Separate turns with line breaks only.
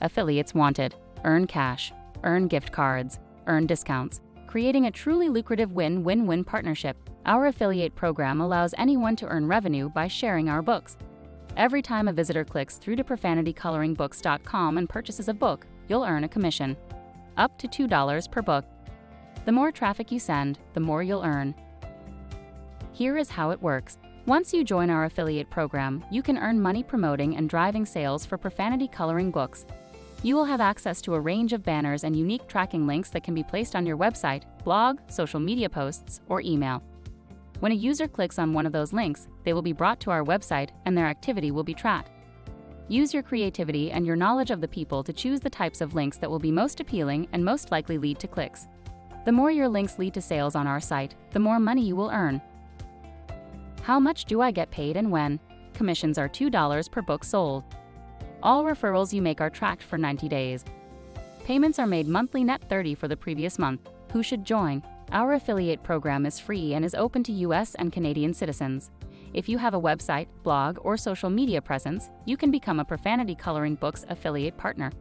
Affiliates wanted. Earn cash. Earn gift cards. Earn discounts. Creating a truly lucrative win-win-win partnership. Our affiliate program allows anyone to earn revenue by sharing our books. Every time a visitor clicks through to ProfanityColoringBooks.com and purchases a book, you'll earn a commission. Up to $2 per book. The more traffic you send, the more you'll earn. Here is how it works. Once you join our affiliate program, you can earn money promoting and driving sales for Profanity Coloring Books. You will have access to a range of banners and unique tracking links that can be placed on your website, blog, social media posts, or email. When a user clicks on one of those links, they will be brought to our website and their activity will be tracked. Use your creativity and your knowledge of the people to choose the types of links that will be most appealing and most likely lead to clicks. The more your links lead to sales on our site, the more money you will earn. How much do I get paid and when? Commissions are $2 per book sold. All referrals you make are tracked for 90 days. Payments are made monthly net 30 for the previous month. Who should join? Our affiliate program is free and is open to US and Canadian citizens. If you have a website, blog, or social media presence, you can become a Profanity Coloring Books affiliate partner.